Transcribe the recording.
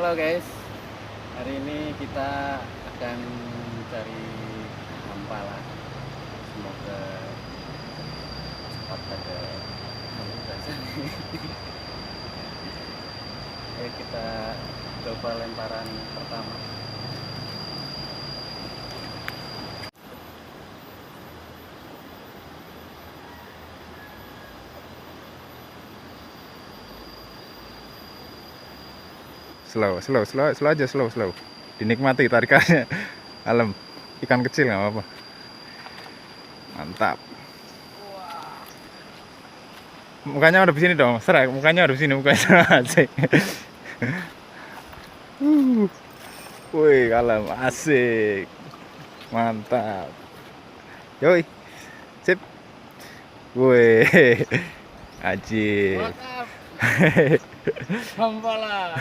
Halo guys, hari ini kita akan mencari hampala. Semoga cepat ada ini. Oke, kita coba lemparan pertama. Slow aja, slow. Dinikmati tarikannya. Alam, ikan kecil nggak apa-apa. Mantap. Mukanya ada di sini dong, strek. Mukanya ada di sini, mukanya asik. Wih, alam asik. Mantap. Yoi. Sip. Wih. Ajib. Mantap. Hampala.